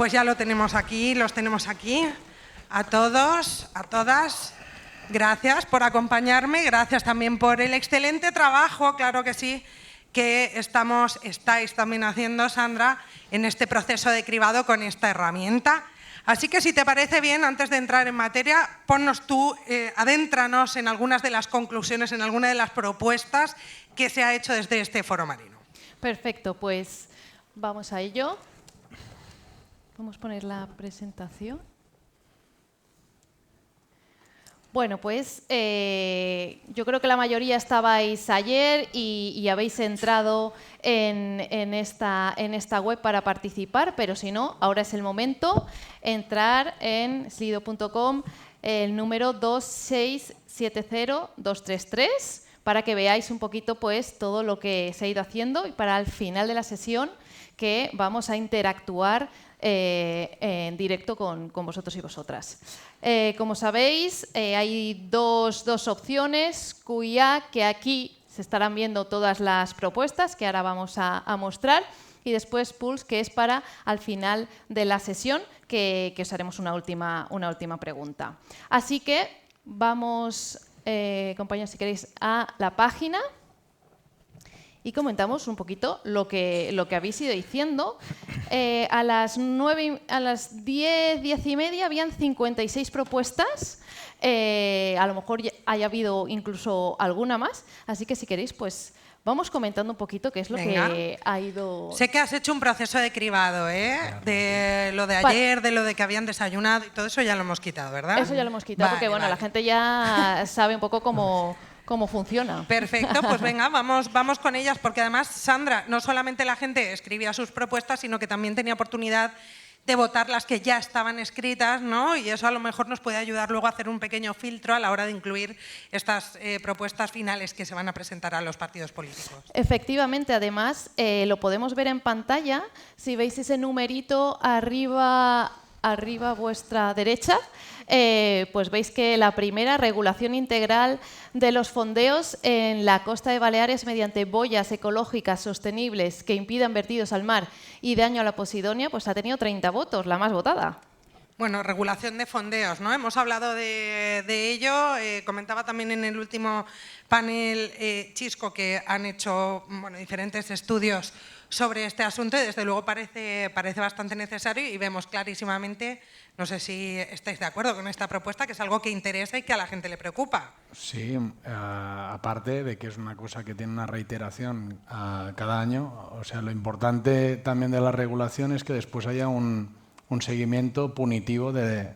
Pues ya lo tenemos aquí, los tenemos aquí. A todos, a todas, gracias por acompañarme, gracias también por el excelente trabajo, claro que sí, que estáis también haciendo, Sandra, en este proceso de cribado con esta herramienta. Así que, si te parece bien, antes de entrar en materia, ponnos tú, adéntranos en algunas de las conclusiones, en alguna de las propuestas que se ha hecho desde este Foro Marino. Perfecto, pues vamos a ello. Vamos a poner la presentación. Bueno, pues yo creo que la mayoría estabais ayer y habéis entrado en esta web para participar, pero si no, ahora es el momento. Entrar en slido.com, el número 2670233, para que veáis un poquito pues todo lo que se ha ido haciendo y para al final de la sesión que vamos a interactuar en directo con vosotros y vosotras. Como sabéis, hay dos opciones. QIA, que aquí se estarán viendo todas las propuestas que ahora vamos a mostrar, y después Pulse, que es para al final de la sesión, que os haremos una última pregunta. Así que vamos, compañeros, si queréis, a la página y comentamos un poquito lo que habéis ido diciendo. A las 10 y media habían 56 propuestas. A lo mejor haya habido incluso alguna más. Así que si queréis, pues vamos comentando un poquito qué es lo que ha ido... Sé que has hecho un proceso de cribado, ¿eh? De lo de ayer, de lo de que habían desayunado y todo eso ya lo hemos quitado, ¿verdad? Eso ya lo hemos quitado, porque bueno, la gente ya sabe un poco cómo funciona. Perfecto, pues venga, vamos con ellas, porque además, Sandra, no solamente la gente escribía sus propuestas, sino que también tenía oportunidad de votar las que ya estaban escritas, ¿no? Y eso a lo mejor nos puede ayudar luego a hacer un pequeño filtro a la hora de incluir estas propuestas finales que se van a presentar a los partidos políticos. Efectivamente, además, lo podemos ver en pantalla. Si veis ese numerito arriba a vuestra derecha, pues veis que la primera, regulación integral de los fondeos en la costa de Baleares mediante boyas ecológicas sostenibles que impidan vertidos al mar y daño a la Posidonia, pues ha tenido 30 votos, la más votada. Bueno, regulación de fondeos, ¿no? Hemos hablado de ello. Comentaba también en el último panel Chisco que han hecho diferentes estudios sobre este asunto y desde luego parece bastante necesario y vemos clarísimamente, no sé si estáis de acuerdo con esta propuesta, que es algo que interesa y que a la gente le preocupa. Sí, aparte de que es una cosa que tiene una reiteración cada año, o sea, lo importante también de la regulación es que después haya un seguimiento punitivo de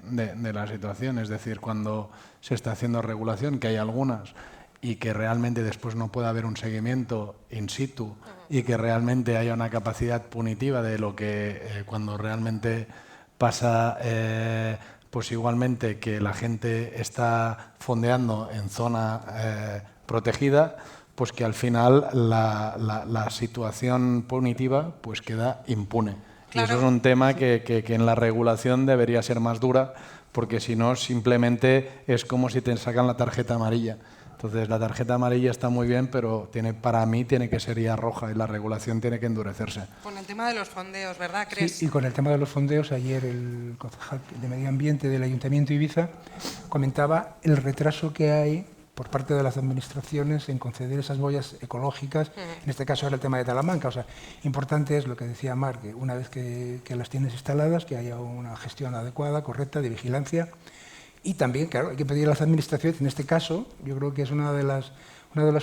la situación, es decir, cuando se está haciendo regulación, que hay algunas, y que realmente después no pueda haber un seguimiento in situ y que realmente haya una capacidad punitiva de lo que cuando realmente pasa, pues igualmente que la gente está fondeando en zona protegida, pues que al final la situación punitiva pues queda impune. Claro. Y eso es un tema que en la regulación debería ser más dura, porque si no simplemente es como si te sacan la tarjeta amarilla. Entonces, la tarjeta amarilla está muy bien, pero para mí tiene que ser ya roja y la regulación tiene que endurecerse. Con el tema de los fondeos, ¿verdad, Cres? Sí, y con el tema de los fondeos, ayer el concejal de Medio Ambiente del Ayuntamiento de Ibiza comentaba el retraso que hay por parte de las administraciones en conceder esas boyas ecológicas. En este caso era el tema de Talamanca. O sea, importante es lo que decía Mar, que una vez que las tienes instaladas, que haya una gestión adecuada, correcta, de vigilancia. Y también, claro, hay que pedir a las administraciones, en este caso, yo creo que es una de las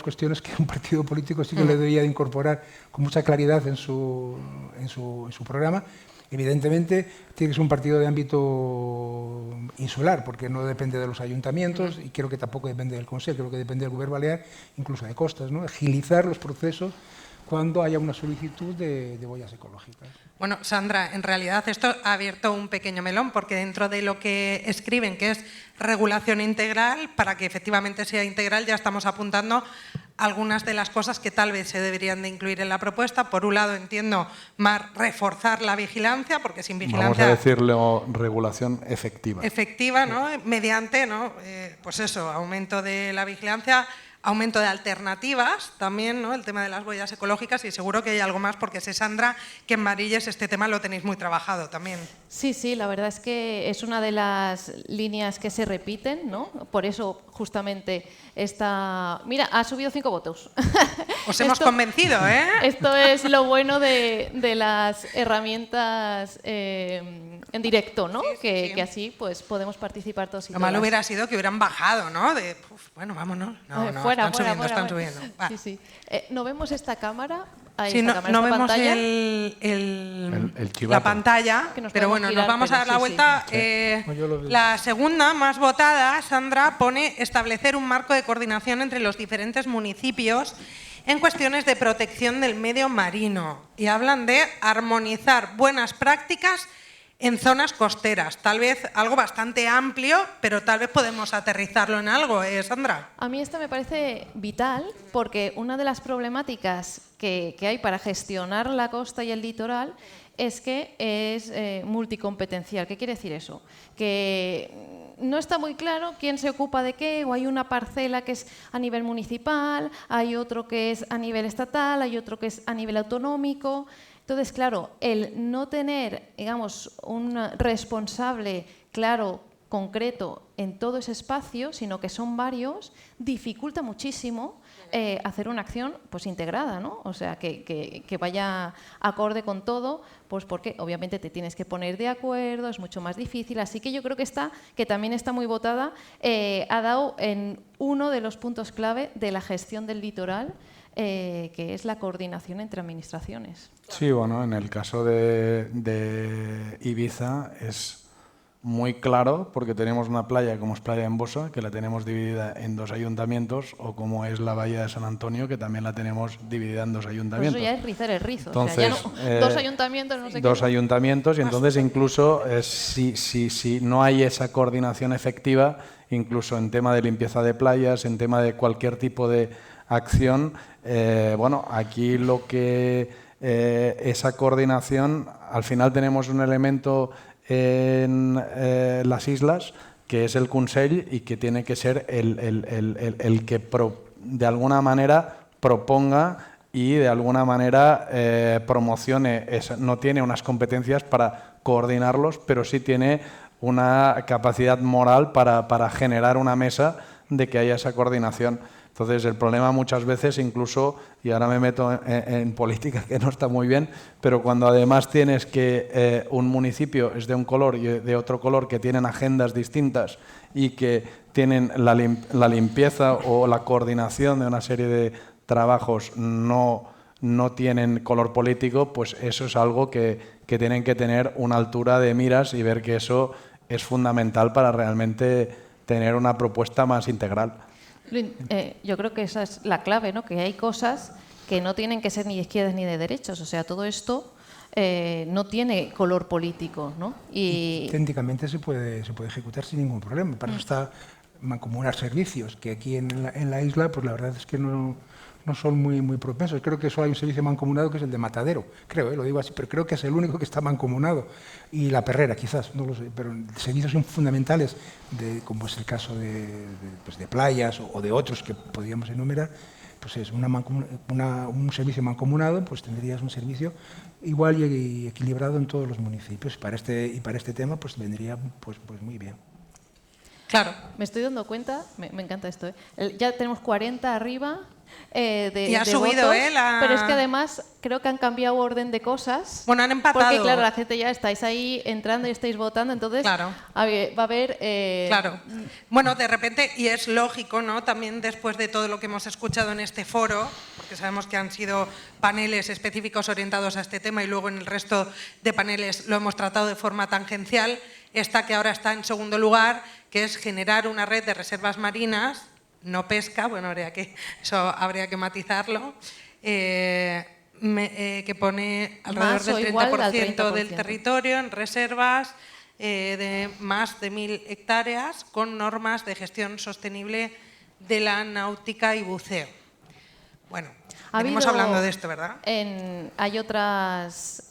cuestiones que un partido político sí que le debería de incorporar con mucha claridad en su programa. Evidentemente, tiene que ser un partido de ámbito insular, porque no depende de los ayuntamientos y creo que tampoco depende del Consejo, creo que depende del Gobierno Balear, incluso de costas, ¿no? Agilizar los procesos cuando haya una solicitud de boyas ecológicas. Bueno, Sandra, en realidad esto ha abierto un pequeño melón, porque dentro de lo que escriben, que es regulación integral, para que efectivamente sea integral ya estamos apuntando algunas de las cosas que tal vez se deberían de incluir en la propuesta. Por un lado, entiendo, más reforzar la vigilancia, porque sin vigilancia... Vamos a decirlo regulación efectiva. Efectiva, ¿no? Mediante, ¿no? Pues eso, aumento de la vigilancia, aumento de alternativas también, ¿no? El tema de las boyas ecológicas, y seguro que hay algo más porque sé, Sandra, que en Varilles este tema lo tenéis muy trabajado también. Sí, sí, la verdad es que es una de las líneas que se repiten, ¿no? Por eso justamente esta... Mira, ha subido 5 votos. Os hemos convencido, ¿eh? Esto es lo bueno de las herramientas en directo, ¿no? Sí, sí, que así pues podemos participar todos y Lo malo todas. hubiera sido que hubieran bajado, ¿no? De, bueno, vámonos. No, no, Fuera, están fuera, subiendo, fuera, están fuera. subiendo. Va. Sí, sí. ¿No vemos esta cámara? Ahí, Sí, esta no, cámara, no esta vemos pantalla. El chivato. la pantalla, Que nos pero podemos bueno, girar, nos vamos a pero dar la sí, vuelta. Sí. Yo lo veo. La segunda, más votada, Sandra, pone establecer un marco de coordinación entre los diferentes municipios en cuestiones de protección del medio marino. Y hablan de armonizar buenas prácticas en zonas costeras. Tal vez algo bastante amplio, pero tal vez podemos aterrizarlo en algo, Sandra. A mí esto me parece vital porque una de las problemáticas que hay para gestionar la costa y el litoral es que es multicompetencial. ¿Qué quiere decir eso? Que no está muy claro quién se ocupa de qué, o hay una parcela que es a nivel municipal, hay otro que es a nivel estatal, hay otro que es a nivel autonómico. Entonces, claro, el no tener, digamos, un responsable claro, concreto en todo ese espacio, sino que son varios, dificulta muchísimo hacer una acción pues integrada, ¿no? O sea, que vaya acorde con todo, pues porque obviamente te tienes que poner de acuerdo, es mucho más difícil. Así que yo creo que esta, que también está muy votada, ha dado en uno de los puntos clave de la gestión del litoral, que es la coordinación entre administraciones. Sí, bueno, en el caso de Ibiza es muy claro porque tenemos una playa como es Playa Embosa, que la tenemos dividida en 2 ayuntamientos, o como es la Bahía de San Antonio, que también la tenemos dividida en 2 Pues ayuntamientos. eso ya es rizar el rizo. Entonces, o sea, ya no, 2 ayuntamientos, no sé qué. 2 ayuntamientos, y entonces incluso si no hay esa coordinación efectiva, incluso en tema de limpieza de playas, en tema de cualquier tipo de acción, bueno, aquí lo que esa coordinación, al final tenemos un elemento en las islas que es el Consell y que tiene que ser el que de alguna manera proponga y de alguna manera promocione. No tiene unas competencias para coordinarlos, pero sí tiene una capacidad moral para generar una mesa de que haya esa coordinación. Entonces, el problema muchas veces, incluso, y ahora me meto en política, que no está muy bien, pero cuando además tienes que un municipio es de un color y de otro color, que tienen agendas distintas y que tienen la limpieza o la coordinación de una serie de trabajos no tienen color político, pues eso es algo que tienen que tener una altura de miras y ver que eso es fundamental para realmente tener una propuesta más integral. Yo creo que esa es la clave, ¿no? Que hay cosas que no tienen que ser ni de izquierdas ni de derechas. O sea, todo esto no tiene color político, ¿no? Y técnicamente se puede ejecutar sin ningún problema. Para eso está mancomunar servicios, que aquí en la isla, pues la verdad es que no son muy propensos. Creo que solo hay un servicio mancomunado que es el de Matadero, creo, lo digo así, pero creo que es el único que está mancomunado. Y la Perrera, quizás, no lo sé, pero servicios son fundamentales, como es el caso de playas o de otros que podríamos enumerar, pues es un servicio mancomunado, pues tendrías un servicio igual y equilibrado en todos los municipios. Y para este tema, pues vendría pues muy bien. Claro. Me estoy dando cuenta, me encanta esto, ya tenemos 40 arriba y ha de subido, votos, la... pero es que además creo que han cambiado orden de cosas. Bueno, han empatado. Porque claro, la gente ya estáis ahí entrando y estáis votando, entonces claro. va a haber... Claro. Bueno, de repente, y es lógico, ¿no? También después de todo lo que hemos escuchado en este foro, porque sabemos que han sido paneles específicos orientados a este tema y luego en el resto de paneles lo hemos tratado de forma tangencial, esta que ahora está en segundo lugar, que es generar una red de reservas marinas, no pesca, bueno, eso habría que matizarlo, que pone alrededor del 30% del territorio en reservas de más de 1.000 hectáreas con normas de gestión sostenible de la náutica y buceo. Bueno, venimos hablando de esto, ¿verdad? Hay otras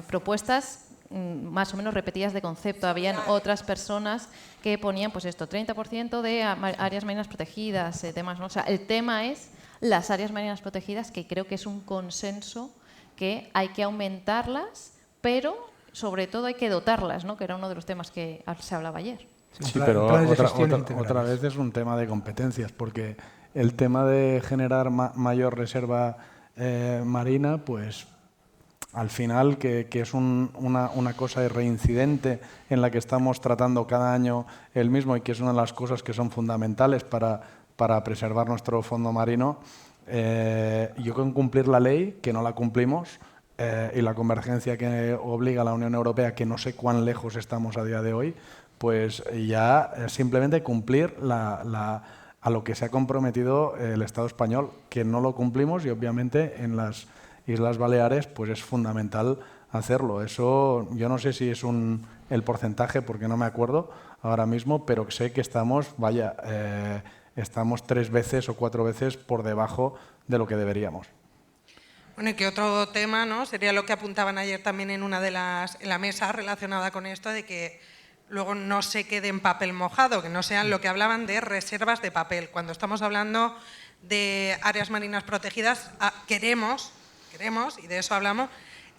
propuestas más o menos repetidas de concepto. Habían otras personas que ponían, pues esto, 30% de áreas marinas protegidas, temas, ¿no? O sea, el tema es las áreas marinas protegidas, que creo que es un consenso que hay que aumentarlas, pero sobre todo hay que dotarlas, ¿no? Que era uno de los temas que se hablaba ayer. Sí, pero otra vez es un tema de competencias, porque el tema de generar mayor reserva marina, pues al final, que es una cosa reincidente en la que estamos tratando cada año el mismo y que es una de las cosas que son fundamentales para preservar nuestro fondo marino, yo con cumplir la ley, que no la cumplimos, y la convergencia que obliga a la Unión Europea, que no sé cuán lejos estamos a día de hoy, pues ya simplemente cumplir a lo que se ha comprometido el Estado español, que no lo cumplimos, y obviamente en las Islas Baleares pues es fundamental hacerlo. Eso yo no sé si es el porcentaje, porque no me acuerdo ahora mismo, pero sé que estamos 3 veces o 4 veces por debajo de lo que deberíamos. Bueno, y que otro tema, ¿no?, sería lo que apuntaban ayer también en la mesa relacionada con esto, de que luego no se quede en papel mojado, que no sean lo que hablaban de reservas de papel. Cuando estamos hablando de áreas marinas protegidas, queremos, y de eso hablamos,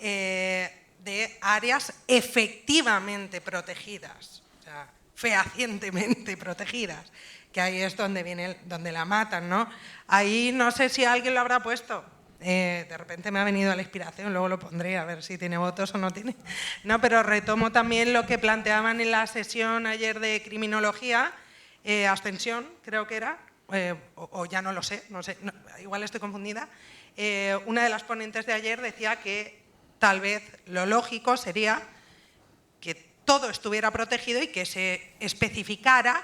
de áreas efectivamente protegidas, o sea, fehacientemente protegidas, que ahí es donde la matan, ¿no? Ahí no sé si alguien lo habrá puesto. De repente me ha venido a la inspiración, luego lo pondré a ver si tiene votos o no tiene. No, pero retomo también lo que planteaban en la sesión ayer de criminología, Ascensión, creo que era, o ya no lo sé, no, igual estoy confundida. Una de las ponentes de ayer decía que tal vez lo lógico sería que todo estuviera protegido y que se especificara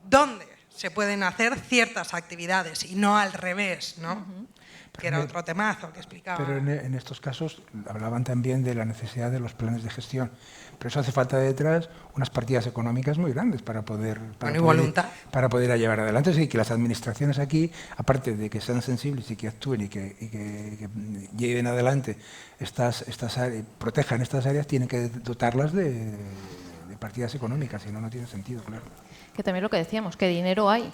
dónde se pueden hacer ciertas actividades y no al revés, ¿no? Que era otro temazo que explicaba. Pero en estos casos hablaban también de la necesidad de los planes de gestión. Pero eso hace falta detrás unas partidas económicas muy grandes para poder llevar adelante. Así que las administraciones aquí, aparte de que sean sensibles y que actúen y que lleven adelante estas áreas, protejan estas áreas, tienen que dotarlas de partidas económicas, si no, no tiene sentido, claro. Que también lo que decíamos, que dinero hay,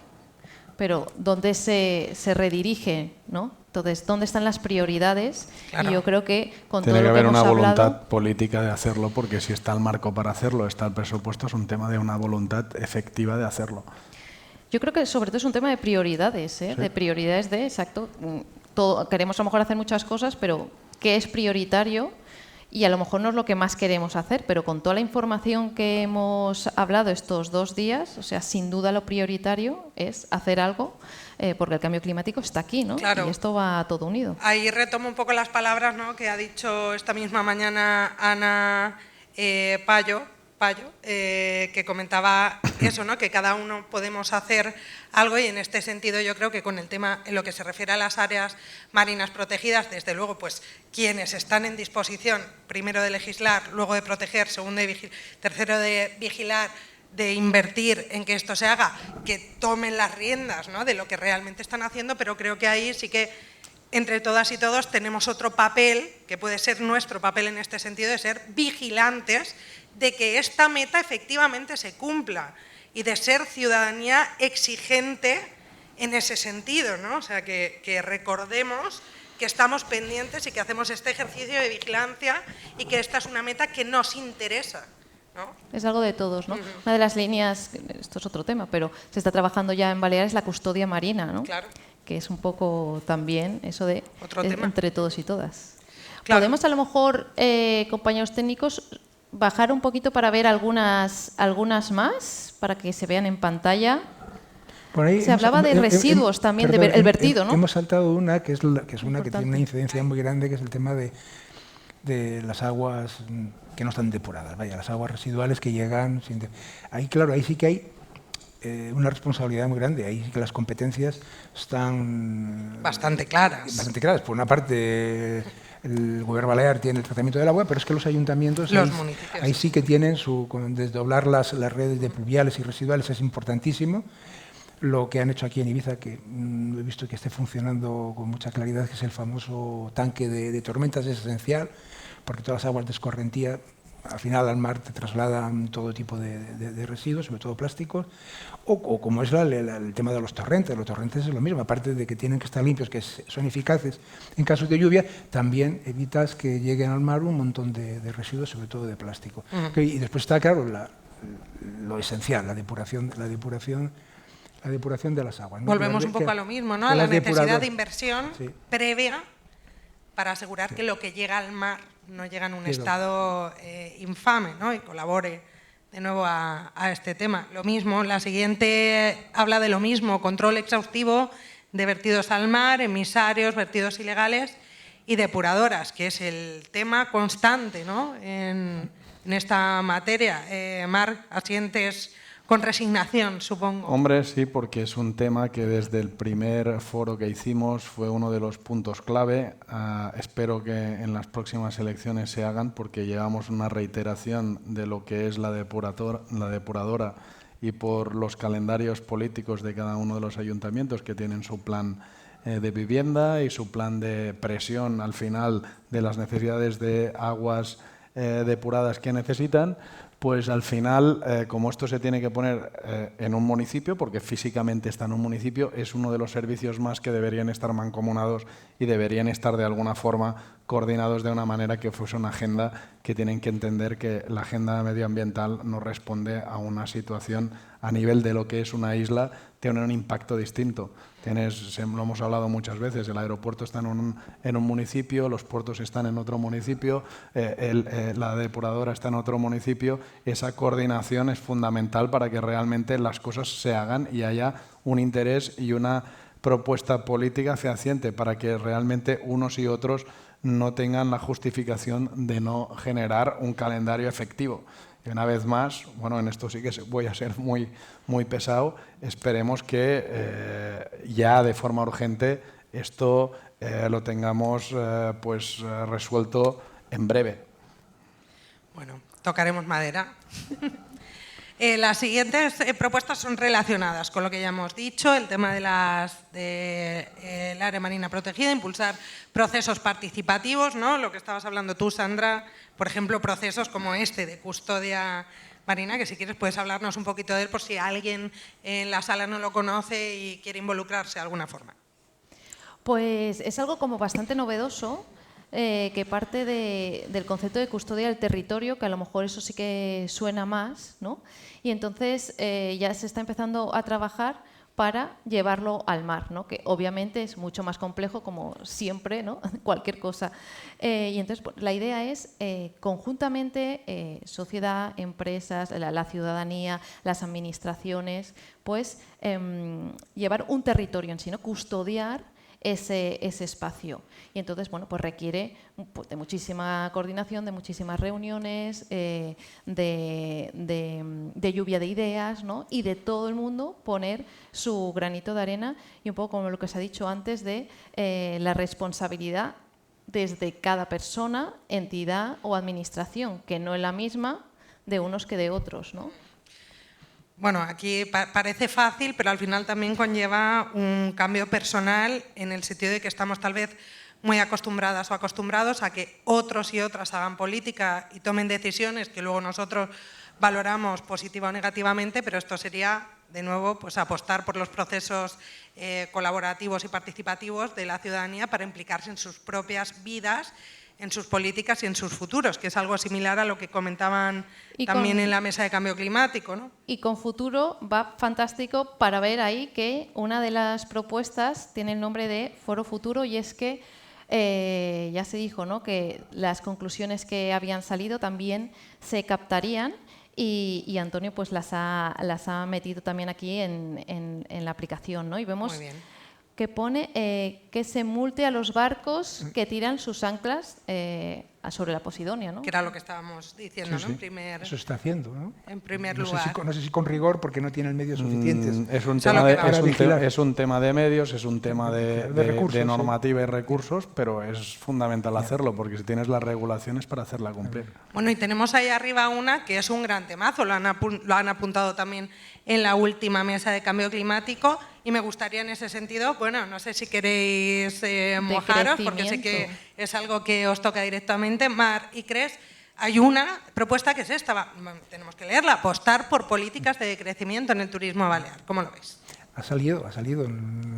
pero ¿dónde se redirige, ¿no? Entonces, ¿dónde están las prioridades? Claro. Y yo creo que con todo lo que hemos hablado... Tiene que haber una voluntad política de hacerlo, porque si está el marco para hacerlo, está el presupuesto, es un tema de una voluntad efectiva de hacerlo. Yo creo que sobre todo es un tema de prioridades, ¿eh? Sí. De prioridades exacto, queremos a lo mejor hacer muchas cosas, pero ¿qué es prioritario? Y a lo mejor no es lo que más queremos hacer, pero con toda la información que hemos hablado estos 2 días, o sea, sin duda lo prioritario es hacer algo, porque el cambio climático está aquí, ¿no? Claro. Y esto va todo unido. Ahí retomo un poco las palabras, ¿no?, que ha dicho esta misma mañana Ana Payo, que comentaba eso, ¿no?, que cada uno podemos hacer algo, y en este sentido yo creo que con el tema en lo que se refiere a las áreas marinas protegidas, desde luego, pues quienes están en disposición, primero de legislar, luego de proteger, segundo tercero de vigilar, de invertir en que esto se haga, que tomen las riendas, ¿no?, de lo que realmente están haciendo, pero creo que ahí sí que entre todas y todos tenemos otro papel, que puede ser nuestro papel en este sentido, de ser vigilantes de que esta meta efectivamente se cumpla y de ser ciudadanía exigente en ese sentido, ¿no? O sea, que recordemos que estamos pendientes y que hacemos este ejercicio de vigilancia y que esta es una meta que nos interesa, ¿no? Es algo de todos, ¿no? Una de las líneas, esto es otro tema, pero se está trabajando ya en Baleares, la custodia marina, ¿no? Claro. Que es un poco también eso de entre todos y todas. Claro. Podemos a lo mejor, compañeros técnicos, bajar un poquito para ver algunas más, para que se vean en pantalla. Por ahí se hablaba de residuos también, el vertido, ¿no? Hemos saltado una que es una que tiene una incidencia muy grande, que es el tema de las aguas que no están depuradas, vaya, las aguas residuales que llegan ahí, claro, ahí sí que hay una responsabilidad muy grande. Ahí sí que las competencias están bastante claras. Por una parte, el Gobierno balear tiene el tratamiento del agua, pero es que los ayuntamientos ahí sí que tienen desdoblar las redes de pluviales y residuales es importantísimo. Lo que han hecho aquí en Ibiza, que he visto que esté funcionando con mucha claridad, que es el famoso tanque de tormentas, es esencial, porque todas las aguas de escorrentía al final al mar te trasladan todo tipo de residuos, sobre todo plásticos, o como es el tema de los torrentes es lo mismo, aparte de que tienen que estar limpios, que son eficaces en casos de lluvia, también evitas que lleguen al mar un montón de residuos, sobre todo de plástico. Y después está, claro, lo esencial, la depuración de las aguas, ¿no? Volvemos un poco a lo mismo, ¿no? A la necesidad de inversión previa para asegurar que lo que llega al mar no llega en un estado infame, ¿no? Y colabore de nuevo a este tema. Lo mismo, la siguiente habla de lo mismo, control exhaustivo de vertidos al mar, emisarios, vertidos ilegales y depuradoras, que es el tema constante, ¿no? en esta materia. Marc, asientes con resignación, supongo. Hombre, sí, porque es un tema que desde el primer foro que hicimos fue uno de los puntos clave. Espero que en las próximas elecciones se hagan, porque llevamos una reiteración de lo que es la depuradora y por los calendarios políticos de cada uno de los ayuntamientos que tienen su plan de vivienda y su plan de presión al final de las necesidades de aguas depuradas que necesitan. Pues al final, como esto se tiene que poner en un municipio, porque físicamente está en un municipio, es uno de los servicios más que deberían estar mancomunados y deberían estar de alguna forma coordinados de una manera que fuese una agenda que tienen que entender que la agenda medioambiental no responde a una situación a nivel de lo que es una isla, tiene un impacto distinto. Lo hemos hablado muchas veces, el aeropuerto está en un municipio, los puertos están en otro municipio, la depuradora está en otro municipio. Esa coordinación es fundamental para que realmente las cosas se hagan y haya un interés y una propuesta política fehaciente para que realmente unos y otros no tengan la justificación de no generar un calendario efectivo. Y una vez más, bueno, en esto sí que voy a ser muy, muy pesado, esperemos que ya de forma urgente esto lo tengamos resuelto en breve. Bueno, tocaremos madera. Las siguientes propuestas son relacionadas con lo que ya hemos dicho, el tema del área marina protegida, impulsar procesos participativos, ¿no? Lo que estabas hablando tú, Sandra, por ejemplo, procesos como este de custodia marina, que si quieres puedes hablarnos un poquito de él por si alguien en la sala no lo conoce y quiere involucrarse de alguna forma. Pues es algo como bastante novedoso, que parte del concepto de custodia del territorio, que a lo mejor eso sí que suena más, ¿no? Y entonces ya se está empezando a trabajar para llevarlo al mar, ¿no? Que obviamente es mucho más complejo, como siempre, ¿no? Cualquier cosa. Y entonces pues, la idea es conjuntamente sociedad, empresas, la ciudadanía, las administraciones, pues llevar un territorio en sí, ¿no? Custodiar ese espacio. Y entonces, bueno, pues requiere de muchísima coordinación, de muchísimas reuniones, de lluvia de ideas, ¿no? Y de todo el mundo poner su granito de arena y un poco como lo que se ha dicho antes de la responsabilidad desde cada persona, entidad o administración, que no es la misma de unos que de otros, ¿no? Bueno, aquí parece fácil, pero al final también conlleva un cambio personal en el sentido de que estamos tal vez muy acostumbradas o acostumbrados a que otros y otras hagan política y tomen decisiones que luego nosotros valoramos positiva o negativamente, pero esto sería, de nuevo, pues apostar por los procesos colaborativos y participativos de la ciudadanía para implicarse en sus propias vidas, en sus políticas y en sus futuros, que es algo similar a lo que comentaban también en la mesa de cambio climático, ¿no? Y con futuro va fantástico para ver ahí que una de las propuestas tiene el nombre de Foro Futuro y es que ya se dijo, ¿no? Que las conclusiones que habían salido también se captarían y Antonio pues las ha metido también aquí en la aplicación, ¿no? Y vemos Muy bien. Que pone que se multe a los barcos que tiran sus anclas sobre la Posidonia, ¿no? Que era lo que estábamos diciendo, Sí, ¿no? sí. Eso está haciendo, ¿no? En primer No lugar. sé si con rigor, porque no tienen medios suficientes. Es un, O sea, tema lo que es un tema de medios, es un tema de recursos, de normativa y recursos, pero es fundamental hacerlo, porque si tienes las regulaciones para hacerla cumplir. Bueno, y tenemos ahí arriba una que es un gran temazo, lo han apuntado también en la última mesa de cambio climático y me gustaría en ese sentido, bueno, no sé si queréis mojaros, porque sé que es algo que os toca directamente. Marc y Cres, hay una propuesta que es esta, tenemos que leerla, apostar por políticas de crecimiento en el turismo balear. ¿Cómo lo ves? Ha salido.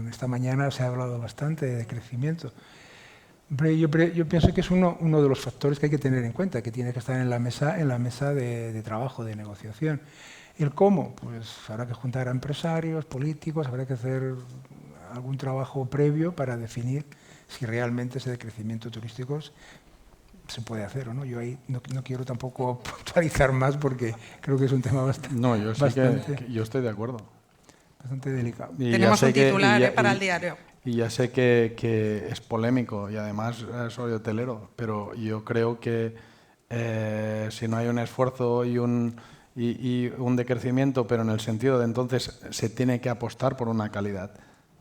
Esta mañana se ha hablado bastante de crecimiento. Hombre, yo pienso que es uno de los factores que hay que tener en cuenta, que tiene que estar en la mesa de trabajo, de negociación. ¿El cómo? Pues habrá que juntar a empresarios, políticos, habrá que hacer algún trabajo previo para definir si realmente ese crecimiento turístico se puede hacer o no. Yo ahí no quiero tampoco puntualizar más porque creo que es un tema bastante... No, yo yo estoy de acuerdo. Bastante delicado. Y tenemos un titular para el diario. Y ya sé que es polémico y además soy hotelero, pero yo creo que si no hay un esfuerzo y un decrecimiento, pero en el sentido de entonces se tiene que apostar por una calidad.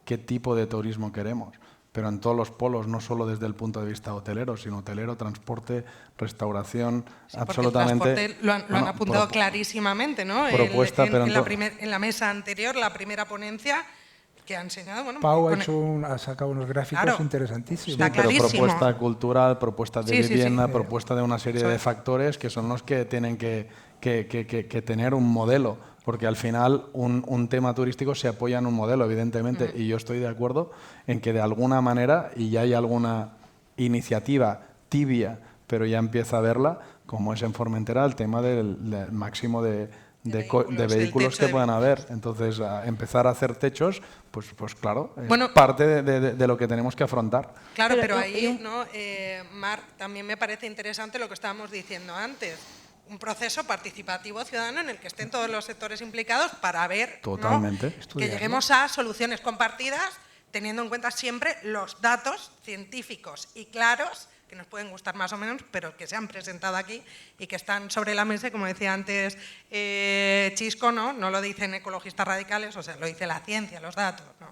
¿Qué tipo de turismo queremos? Pero en todos los polos, no solo desde el punto de vista hotelero, sino hotelero, transporte, restauración, Sí, absolutamente. El transporte lo han apuntado clarísimamente, ¿no? Propuesta, en la mesa anterior, la primera ponencia, que ha enseñado. Bueno, Pau ha sacado unos gráficos interesantísimos. Está pero clarísimo. propuesta cultural, propuesta de vivienda, sí. propuesta de una serie de factores que son los que tienen que tener un modelo, porque al final un tema turístico se apoya en un modelo, evidentemente, y yo estoy de acuerdo en que de alguna manera, y ya hay alguna iniciativa tibia, pero ya empieza a verla, como es en Formentera, el tema del máximo de vehículos que puedan haber. Entonces, empezar a hacer techos, pues claro, es parte de lo que tenemos que afrontar. Claro, pero ahí, ¿no? Marc, también me parece interesante lo que estábamos diciendo antes. Un proceso participativo ciudadano en el que estén todos los sectores implicados para ver, totalmente, ¿no? Que lleguemos a soluciones compartidas, teniendo en cuenta siempre los datos científicos y claros, que nos pueden gustar más o menos, pero que se han presentado aquí y que están sobre la mesa, como decía antes Chisco, ¿no? No lo dicen ecologistas radicales, o sea, lo dice la ciencia, los datos, ¿no?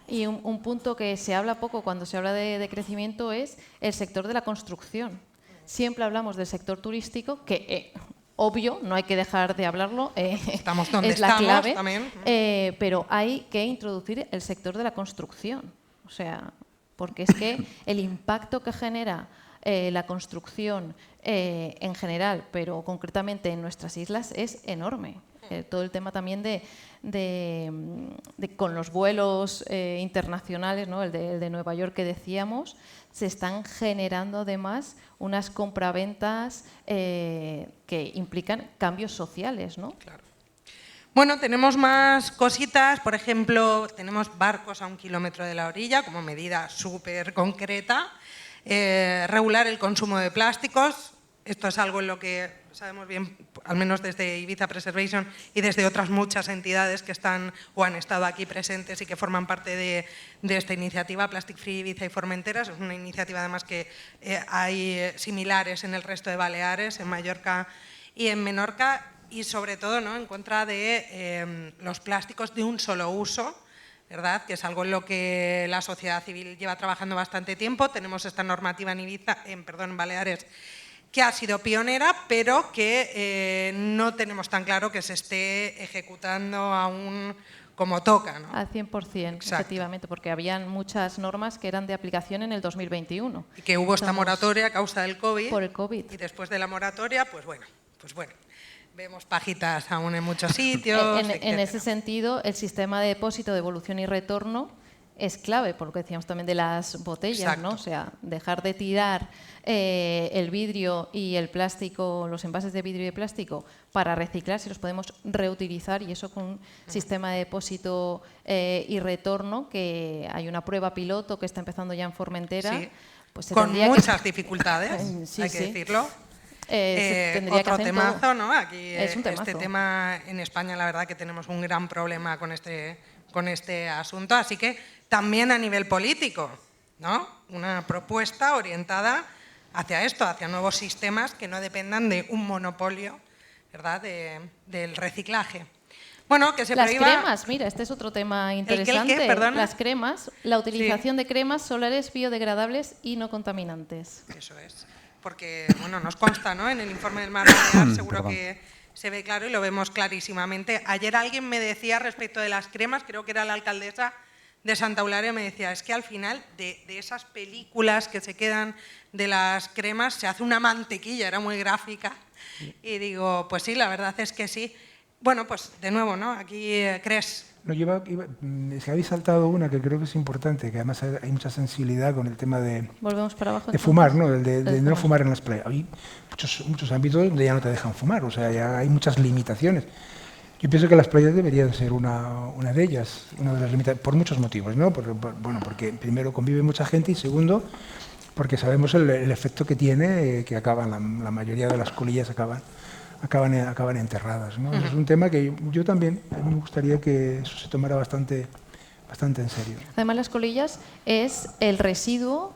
Y un punto que se habla poco cuando se habla de crecimiento es el sector de la construcción. Siempre hablamos del sector turístico, que obvio, no hay que dejar de hablarlo, estamos donde es la clave, también. Pero hay que introducir el sector de la construcción. O sea, porque es que el impacto que genera la construcción en general, pero concretamente en nuestras islas, es enorme. Todo el tema también con los vuelos internacionales, ¿no? el de Nueva York que decíamos, se están generando además unas compraventas que implican cambios sociales, ¿no? Claro. Bueno, tenemos más cositas, por ejemplo, tenemos barcos a 1 kilómetro de la orilla como medida súper concreta, regular el consumo de plásticos, esto es algo en lo que sabemos bien, al menos desde Ibiza Preservation y desde otras muchas entidades que están o han estado aquí presentes y que forman parte de esta iniciativa Plastic Free Ibiza y Formentera. Es una iniciativa además que hay similares en el resto de Baleares, en Mallorca y en Menorca, y sobre todo, ¿no?, en contra de los plásticos de un solo uso, ¿verdad?, que es algo en lo que la sociedad civil lleva trabajando bastante tiempo. Tenemos esta normativa en Baleares, que ha sido pionera, pero que no tenemos tan claro que se esté ejecutando aún como toca, ¿no? Al 100%, efectivamente, porque habían muchas normas que eran de aplicación en el 2021. Y que hubo esta moratoria a causa del COVID. Por el COVID. Y después de la moratoria, pues bueno, vemos pajitas aún en muchos sitios. En ese sentido, el sistema de depósito, devolución y retorno es clave, por lo que decíamos también de las botellas, ¿no? O sea, dejar de tirar el vidrio y el plástico, los envases de vidrio y de plástico, para reciclar, si los podemos reutilizar, y eso con un sistema de depósito y retorno, que hay una prueba piloto que está empezando ya en Formentera. Sí. Pues con muchas dificultades, hay que decirlo. Otro temazo, ¿no? Aquí es un temazo. Este tema en España, la verdad que tenemos un gran problema con este asunto, así que también a nivel político, ¿no? Una propuesta orientada hacia esto, hacia nuevos sistemas que no dependan de un monopolio, ¿verdad?, del reciclaje. Bueno, que se prohíba... Las cremas, mira, este es otro tema interesante. ¿El qué? Perdona. Las cremas, la utilización de cremas solares biodegradables y no contaminantes. Eso es, porque bueno, nos consta, ¿no?, en el informe del Mar Balear, seguro que se ve claro y lo vemos clarísimamente. Ayer alguien me decía respecto de las cremas, creo que era la alcaldesa de Santa Eulalia me decía, es que al final de esas películas que se quedan de las cremas se hace una mantequilla, era muy gráfica. Y digo, pues sí, la verdad es que sí. Bueno, pues de nuevo, ¿no? Aquí crees. No, es que habéis saltado una que creo que es importante, que además hay mucha sensibilidad con el tema de, Volvemos para abajo. de fumar, ¿no? De no fumar en las playas. Hay muchos ámbitos donde ya no te dejan fumar, o sea, ya hay muchas limitaciones. Yo pienso que las playas deberían ser una de ellas, una de las limitaciones, por muchos motivos, ¿no? Porque primero convive mucha gente y segundo, porque sabemos el efecto que tiene, que acaban, la mayoría de las colillas acaban enterradas, ¿no? Es un tema que yo también, a mí me gustaría que eso se tomara bastante en serio. Además, las colillas es el residuo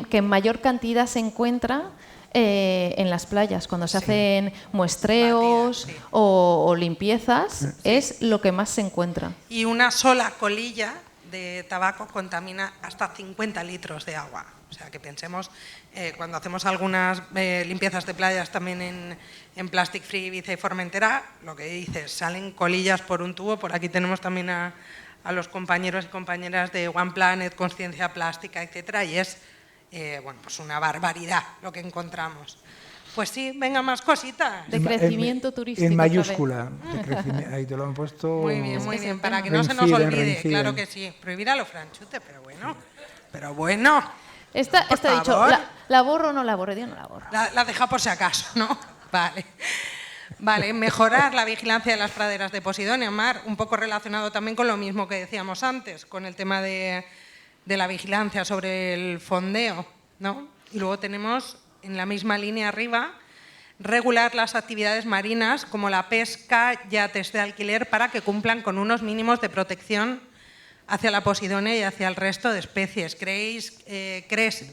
que en mayor cantidad se encuentra en las playas. Cuando se hacen muestreos o limpiezas, es lo que más se encuentra. Y una sola colilla de tabaco contamina hasta 50 litros de agua. O sea, que pensemos, cuando hacemos algunas limpiezas de playas también en Plastic Free Ibiza y Formentera, lo que dices, salen colillas por un tubo. Por aquí tenemos también a los compañeros y compañeras de One Planet, Conciencia Plástica, etcétera, y es bueno, pues una barbaridad lo que encontramos. Pues sí, venga, más cositas. De crecimiento turístico. En mayúscula. Ahí te lo han puesto. Muy bien, para que no se nos olvide. Claro que sí. Prohibir a los franchutes, pero bueno. Esta ha dicho, ¿la borro o no la borro? Yo no la borro. La deja por si acaso, ¿no? Vale, mejorar la vigilancia de las praderas de Posidonia, Mar, un poco relacionado también con lo mismo que decíamos antes, con el tema de la vigilancia sobre el fondeo, ¿no? Y luego tenemos, en la misma línea arriba, regular las actividades marinas como la pesca, yates de alquiler, para que cumplan con unos mínimos de protección hacia la Posidonia y hacia el resto de especies. ¿Crees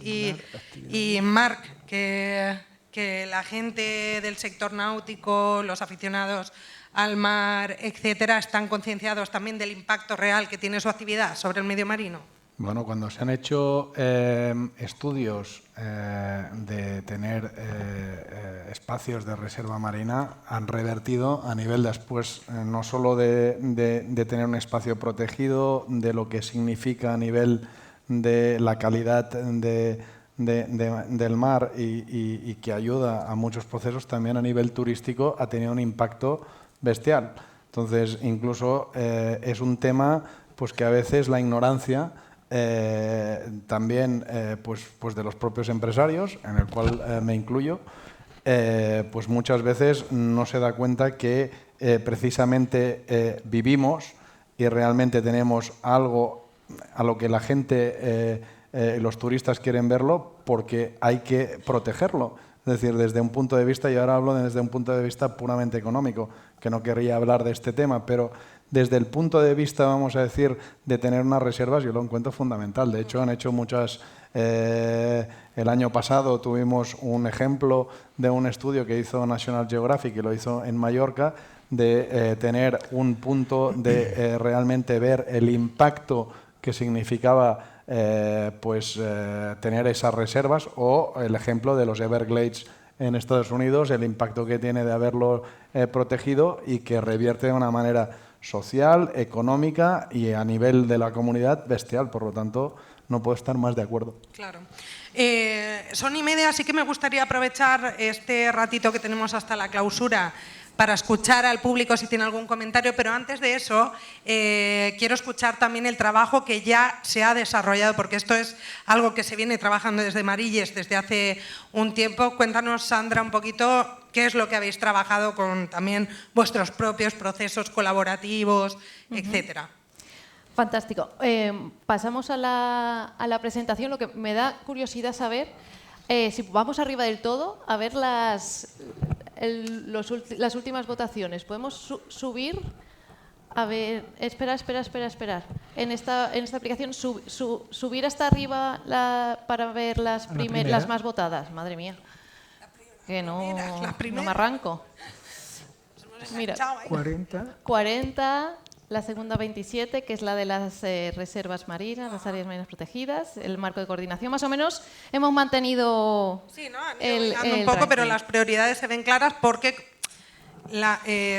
y Marc que la gente del sector náutico, los aficionados al mar, etcétera, están concienciados también del impacto real que tiene su actividad sobre el medio marino? Bueno, cuando se han hecho estudios de tener espacios de reserva marina, han revertido a nivel después no solo de tener un espacio protegido, de lo que significa a nivel de la calidad del mar y que ayuda a muchos procesos, también a nivel turístico ha tenido un impacto bestial. Entonces, incluso es un tema pues que a veces la ignorancia también pues de los propios empresarios, en el cual me incluyo, pues muchas veces no se da cuenta que precisamente vivimos y realmente tenemos algo a lo que la gente, los turistas quieren verlo, porque hay que protegerlo. Es decir, desde un punto de vista, y ahora hablo desde un punto de vista puramente económico, que no querría hablar de este tema, pero desde el punto de vista, vamos a decir, de tener unas reservas, yo lo encuentro fundamental. De hecho, han hecho muchas... el año pasado tuvimos un ejemplo de un estudio que hizo National Geographic, y lo hizo en Mallorca, de tener un punto de realmente ver el impacto que significaba tener esas reservas, o el ejemplo de los Everglades en Estados Unidos, el impacto que tiene de haberlo protegido y que revierte de una manera social, económica y a nivel de la comunidad bestial. Por lo tanto, no puedo estar más de acuerdo. Claro. Son y media, así que me gustaría aprovechar este ratito que tenemos hasta la clausura para escuchar al público si tiene algún comentario, pero antes de eso quiero escuchar también el trabajo que ya se ha desarrollado, porque esto es algo que se viene trabajando desde Marilles desde hace un tiempo. Cuéntanos, Sandra, un poquito qué es lo que habéis trabajado con también vuestros propios procesos colaborativos, etcétera. Fantástico. Pasamos a la presentación. Lo que me da curiosidad saber, si vamos arriba del todo, a ver las últimas votaciones. ¿Podemos subir? A ver, esperar. En esta aplicación, subir hasta arriba para ver las más votadas. Madre mía. Que no me arranco. Mira, 40, la segunda 27, que es la de las reservas marinas, las áreas marinas protegidas, el marco de coordinación. Más o menos hemos mantenido... Sí, ¿no? Han ido un poco, pero las prioridades se ven claras porque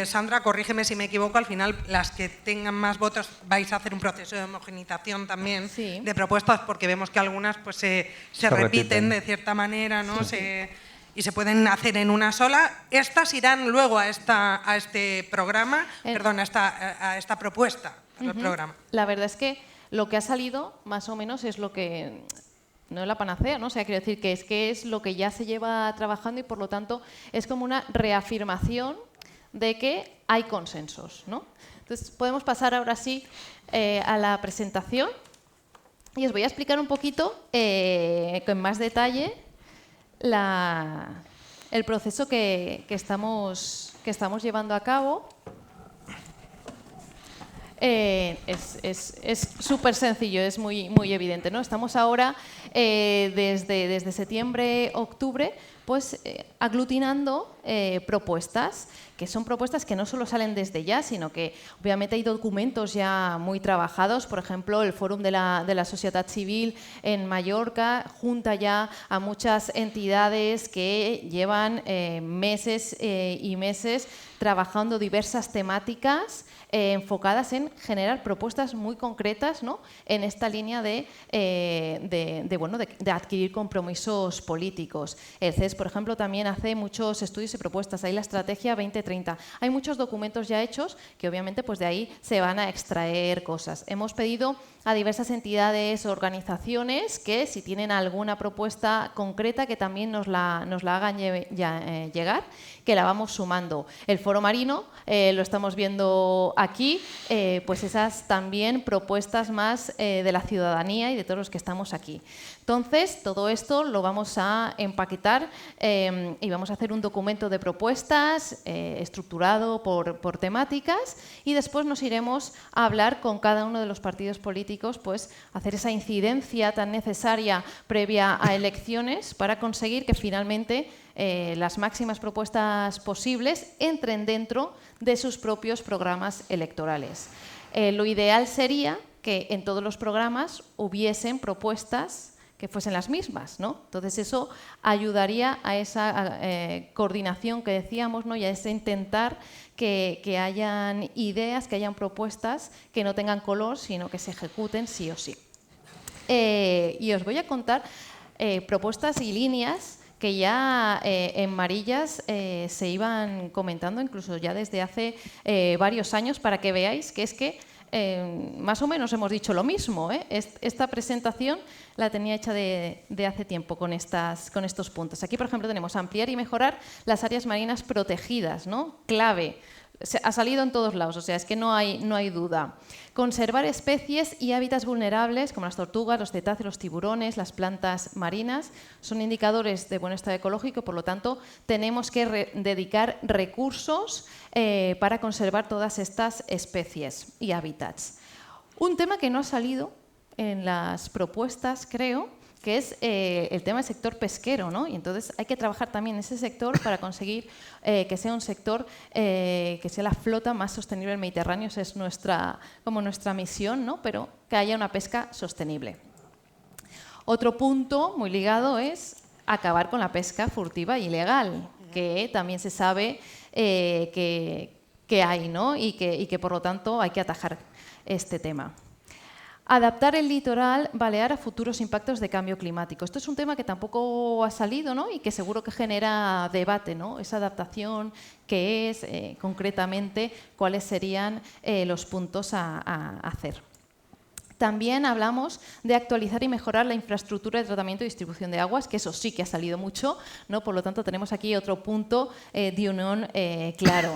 Sandra, corrígeme si me equivoco, al final las que tengan más votos vais a hacer un proceso de homogenización también de propuestas, porque vemos que algunas pues, se repiten de cierta manera, ¿no? Y se pueden hacer en una sola. Estas irán luego a este programa, perdón, a esta propuesta para el programa. La verdad es que lo que ha salido, más o menos, es lo que... No es la panacea, ¿no? O sea, quiero decir que es lo que ya se lleva trabajando y, por lo tanto, es como una reafirmación de que hay consensos, ¿no? Entonces, podemos pasar ahora sí a la presentación y os voy a explicar un poquito con más detalle el proceso que estamos llevando a cabo. Es súper sencillo, es muy evidente, ¿no? Estamos ahora, desde septiembre, octubre, pues aglutinando propuestas, que son propuestas que no solo salen desde ya, sino que obviamente hay documentos ya muy trabajados. Por ejemplo, el Fòrum de la Societat Civil en Mallorca junta ya a muchas entidades que llevan meses y meses trabajando diversas temáticas enfocadas en generar propuestas muy concretas, ¿no? En esta línea de adquirir compromisos políticos. El CES, por ejemplo, también hace muchos estudios y propuestas. Hay la Estrategia 2030. Hay muchos documentos ya hechos que obviamente pues de ahí se van a extraer cosas. Hemos pedido a diversas entidades o organizaciones que, si tienen alguna propuesta concreta, que también nos la hagan llegar, que la vamos sumando. El Foro Marino, lo estamos viendo aquí, pues esas también propuestas más de la ciudadanía y de todos los que estamos aquí. Entonces, todo esto lo vamos a empaquetar y vamos a hacer un documento de propuestas estructurado por temáticas, y después nos iremos a hablar con cada uno de los partidos políticos, pues hacer esa incidencia tan necesaria previa a elecciones para conseguir que finalmente las máximas propuestas posibles entren dentro de sus propios programas electorales. Lo ideal sería que en todos los programas hubiesen propuestas que fuesen las mismas, ¿no? Entonces eso ayudaría a esa coordinación que decíamos, ¿no? Y a ese intentar que hayan ideas, que hayan propuestas que no tengan color, sino que se ejecuten sí o sí. Y os voy a contar propuestas y líneas que ya en Marillas se iban comentando, incluso ya desde hace varios años, para que veáis que es que más o menos hemos dicho lo mismo, ¿eh? Esta presentación la tenía hecha de hace tiempo con estos puntos. Aquí, por ejemplo, tenemos ampliar y mejorar las áreas marinas protegidas, ¿no? Clave. Ha salido en todos lados, o sea, es que no hay duda. Conservar especies y hábitats vulnerables como las tortugas, los cetáceos, los tiburones, las plantas marinas son indicadores de buen estado ecológico, por lo tanto tenemos que dedicar recursos para conservar todas estas especies y hábitats. Un tema que no ha salido en las propuestas, creo, que es el tema del sector pesquero, ¿no? Y entonces hay que trabajar también en ese sector para conseguir que sea un sector, que sea la flota más sostenible del Mediterráneo. Esa es nuestra misión, ¿no? Pero que haya una pesca sostenible. Otro punto muy ligado es acabar con la pesca furtiva e ilegal, que también se sabe que hay, ¿no? Y que por lo tanto hay que atajar este tema. Adaptar el litoral balear a futuros impactos de cambio climático. Esto es un tema que tampoco ha salido, ¿no? Y que seguro que genera debate, ¿no? Esa adaptación, ¿qué es concretamente? ¿Cuáles serían los puntos a hacer? También hablamos de actualizar y mejorar la infraestructura de tratamiento y distribución de aguas, que eso sí que ha salido mucho, ¿no? Por lo tanto, tenemos aquí otro punto de unión claro.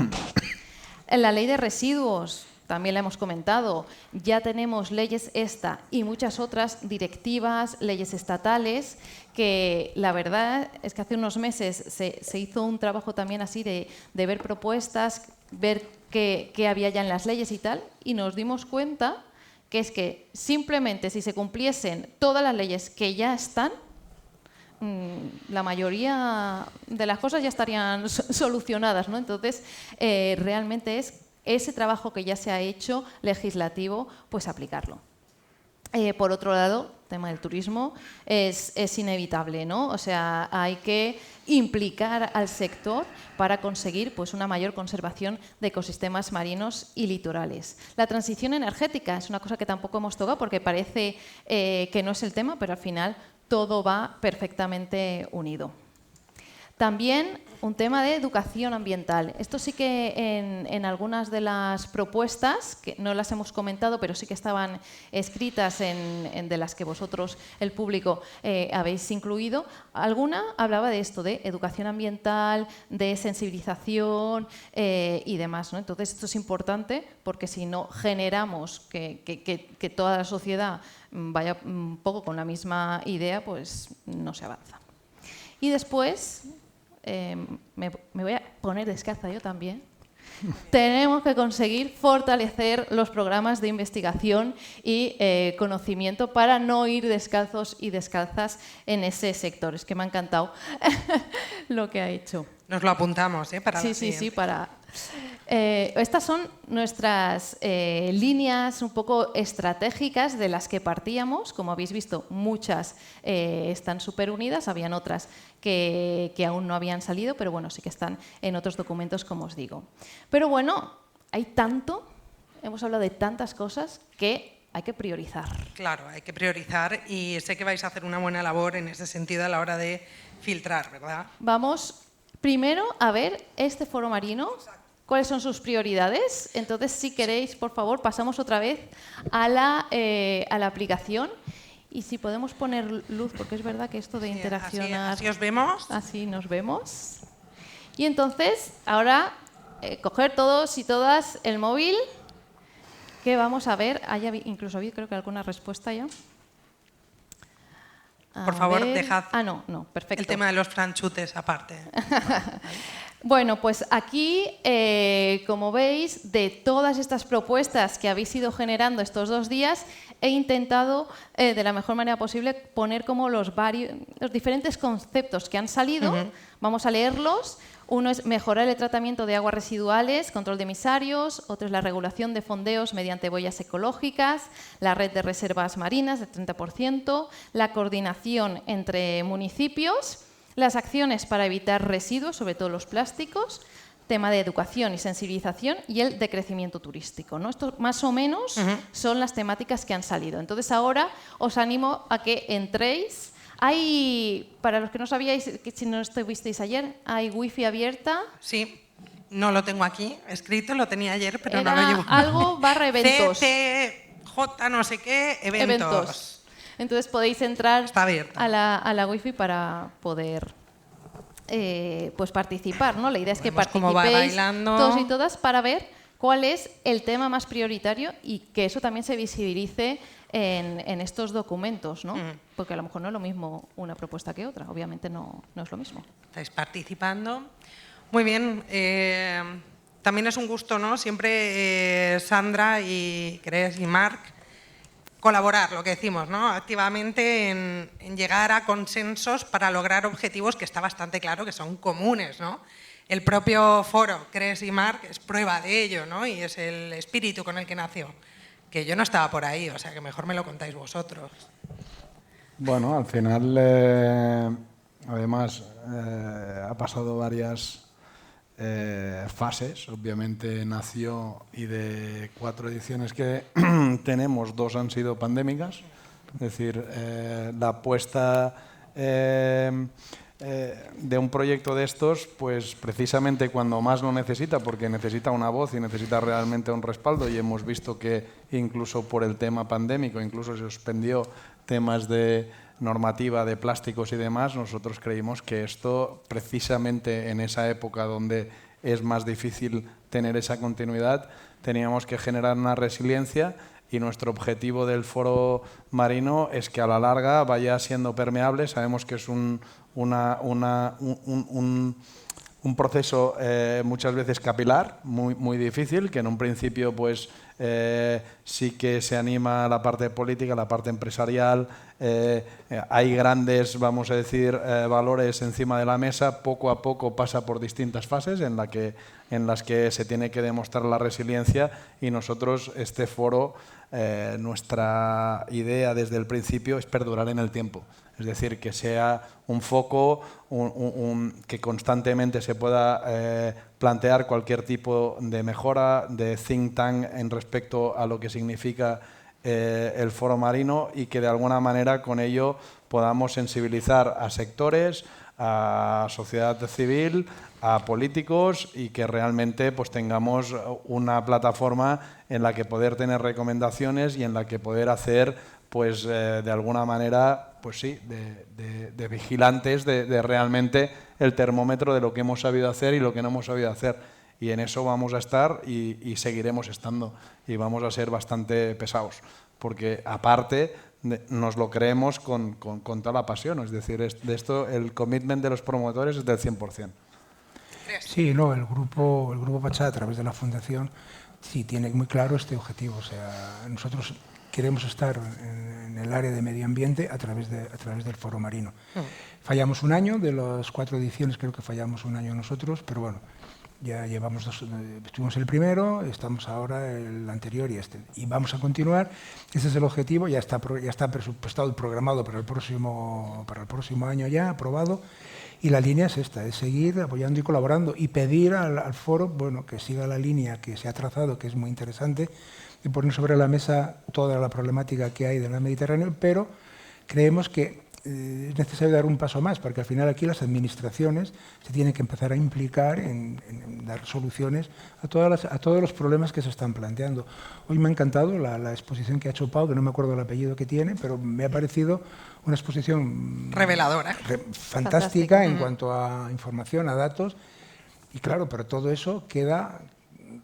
En la ley de residuos, también la hemos comentado, ya tenemos leyes esta y muchas otras directivas, leyes estatales, que la verdad es que hace unos meses se hizo un trabajo también así de ver propuestas, ver qué había ya en las leyes y tal, y nos dimos cuenta que es que simplemente si se cumpliesen todas las leyes que ya están, la mayoría de las cosas ya estarían solucionadas, ¿no? Entonces, realmente es ese trabajo que ya se ha hecho legislativo, pues aplicarlo. Por otro lado, tema del turismo es inevitable, ¿no? O sea, hay que implicar al sector para conseguir pues, una mayor conservación de ecosistemas marinos y litorales. La transición energética es una cosa que tampoco hemos tocado porque parece que no es el tema, pero al final todo va perfectamente unido. También un tema de educación ambiental. Esto sí que en algunas de las propuestas, que no las hemos comentado, pero sí que estaban escritas de las que vosotros, el público, habéis incluido, alguna hablaba de esto, de educación ambiental, de sensibilización y demás, ¿no? Entonces, esto es importante porque si no generamos que toda la sociedad vaya un poco con la misma idea, pues no se avanza. Y después... me voy a poner descalza yo también. Tenemos que conseguir fortalecer los programas de investigación y conocimiento para no ir descalzos y descalzas en ese sector. Es que me ha encantado lo que ha hecho. Nos lo apuntamos, para la siguiente. Sí, para... estas son nuestras líneas un poco estratégicas de las que partíamos. Como habéis visto, muchas están súper unidas, habían otras que aún no habían salido, pero bueno, sí que están en otros documentos, como os digo. Pero bueno, hay tanto, hemos hablado de tantas cosas que hay que priorizar. Claro, hay que priorizar y sé que vais a hacer una buena labor en ese sentido a la hora de filtrar, ¿verdad? Vamos primero a ver este foro marino. ¿Cuáles son sus prioridades? Entonces, si queréis, por favor, pasamos otra vez a la aplicación. Y si podemos poner luz, porque es verdad que esto de interaccionar... Así os vemos. Así nos vemos. Y entonces, ahora, coger todos y todas el móvil, que vamos a ver. Incluso habido, creo que alguna respuesta ya. Por favor, dejad no, perfecto. el tema de los franchutes aparte. Bueno, pues aquí, como veis, de todas estas propuestas que habéis ido generando estos 2 días, he intentado, de la mejor manera posible, poner como los diferentes conceptos que han salido. Vamos a leerlos. Uno es mejorar el tratamiento de aguas residuales, control de emisarios. Otro es la regulación de fondeos mediante boyas ecológicas, la red de reservas marinas del 30%, la coordinación entre municipios, las acciones para evitar residuos, sobre todo los plásticos, tema de educación y sensibilización y el decrecimiento turístico, ¿no? Esto más o menos son las temáticas que han salido. Entonces ahora os animo a que entréis. Hay, para los que no sabíais, que si no estuvisteis ayer, hay wifi abierta. Sí, no lo tengo aquí escrito, lo tenía ayer, pero no lo llevo. Algo / eventos. CTJ no sé qué, eventos. Entonces podéis entrar a la wifi para poder pues participar, ¿no? La idea es que participéis todos y todas para ver cuál es el tema más prioritario y que eso también se visibilice en estos documentos, ¿no? Porque a lo mejor no es lo mismo una propuesta que otra, obviamente no es lo mismo. Estáis participando. Muy bien. También es un gusto, ¿no? Siempre Sandra y Cres y Marc colaborar, lo que decimos, ¿no? Activamente en llegar a consensos para lograr objetivos que está bastante claro que son comunes, ¿no? El propio foro, Cres y Marc, es prueba de ello, ¿no? Y es el espíritu con el que nació. Que yo no estaba por ahí, o sea que mejor me lo contáis vosotros. Bueno, al final, además, ha pasado varias fases. Obviamente nació y de 4 ediciones que tenemos, 2 han sido pandémicas. Es decir, la apuesta de un proyecto de estos, pues precisamente cuando más lo necesita, porque necesita una voz y necesita realmente un respaldo, y hemos visto que incluso por el tema pandémico, incluso se suspendió temas de normativa de plásticos y demás, nosotros creímos que esto, precisamente en esa época donde es más difícil tener esa continuidad, teníamos que generar una resiliencia, y nuestro objetivo del foro marino es que a la larga vaya siendo permeable. Sabemos que es un proceso muchas veces capilar, muy difícil, que en un principio pues sí que se anima la parte política, la parte empresarial, hay grandes, vamos a decir, valores encima de la mesa, poco a poco pasa por distintas fases en las que se tiene que demostrar la resiliencia y nosotros, este foro, nuestra idea desde el principio es perdurar en el tiempo. Es decir, que sea un foco, que constantemente se pueda plantear cualquier tipo de mejora, de think tank en respecto a lo que significa el foro marino y que de alguna manera con ello podamos sensibilizar a sectores, a sociedad civil, a políticos y que realmente pues tengamos una plataforma en la que poder tener recomendaciones y en la que poder hacer pues de alguna manera pues sí, de vigilantes de realmente el termómetro de lo que hemos sabido hacer y lo que no hemos sabido hacer. Y en eso vamos a estar y seguiremos estando y vamos a ser bastante pesados, porque aparte nos lo creemos con toda la pasión, es decir, de esto el commitment de los promotores es del 100%. Sí, no, el grupo Pachá, a través de la Fundación, sí tiene muy claro este objetivo. O sea, nosotros queremos estar en el área de medio ambiente a través del Foro Marino. Fallamos un año, de las 4 ediciones creo que fallamos un año nosotros, pero bueno, ya llevamos estuvimos el primero, estamos ahora el anterior y este. Y vamos a continuar, ese es el objetivo, ya está presupuestado y programado para el próximo año ya, aprobado. Y la línea es esta, es seguir apoyando y colaborando y pedir al foro, bueno, que siga la línea que se ha trazado, que es muy interesante, de poner sobre la mesa toda la problemática que hay del Mediterráneo, pero creemos que es necesario dar un paso más, porque al final aquí las administraciones se tienen que empezar a implicar en dar soluciones a todos los problemas que se están planteando. Hoy me ha encantado la exposición que ha hecho Pau, que no me acuerdo el apellido que tiene, pero me ha parecido una exposición reveladora, fantástica en cuanto a información, a datos, y claro, pero todo eso queda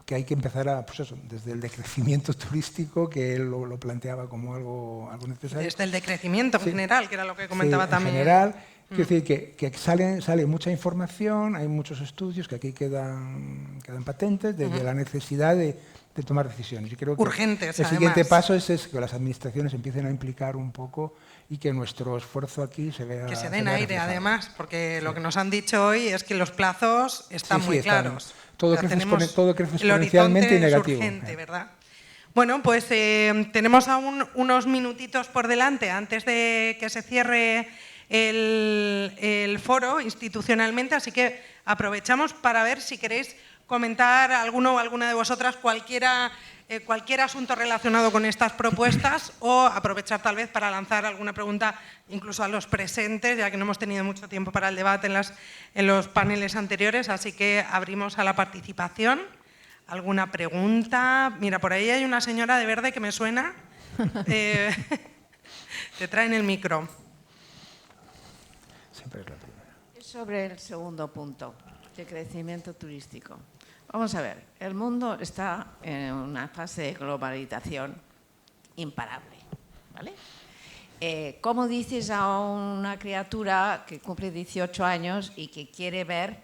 que hay que empezar a, pues eso, desde el decrecimiento turístico, que él lo planteaba como algo necesario. Desde el decrecimiento en general, que era lo que comentaba también. En general, quiero decir que sale mucha información, hay muchos estudios que aquí quedan patentes de la necesidad de tomar decisiones. Yo creo que urgentes, el siguiente paso es que las administraciones empiecen a implicar un poco y que nuestro esfuerzo aquí se vea. Que se den aire, reflejado. Además, porque lo que nos han dicho hoy es que los plazos están muy claros. Todo crece exponencialmente y negativo. Es urgente, ¿verdad? Bueno, pues tenemos aún unos minutitos por delante antes de que se cierre el foro institucionalmente, así que aprovechamos para ver si queréis comentar alguno o alguna de vosotras cualquier asunto relacionado con estas propuestas o aprovechar tal vez para lanzar alguna pregunta incluso a los presentes, ya que no hemos tenido mucho tiempo para el debate en los paneles anteriores, así que abrimos a la participación. ¿Alguna pregunta? Mira, por ahí hay una señora de verde que me suena. Te traen el micro. Siempre es la primera. Sobre el segundo punto, de crecimiento turístico. Vamos a ver, el mundo está en una fase de globalización imparable, ¿vale? ¿Cómo dices a una criatura que cumple 18 años y que quiere ver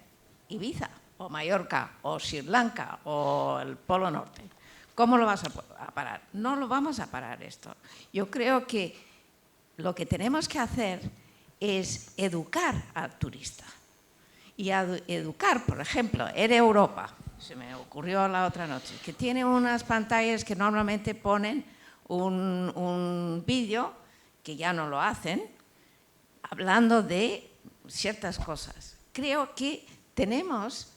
Ibiza, o Mallorca, o Sri Lanka, o el Polo Norte? ¿Cómo lo vas a parar? No lo vamos a parar esto. Yo creo que lo que tenemos que hacer es educar al turista. Y educar, por ejemplo, Air Europa, se me ocurrió la otra noche, que tiene unas pantallas que normalmente ponen un vídeo, que ya no lo hacen, hablando de ciertas cosas. Creo que tenemos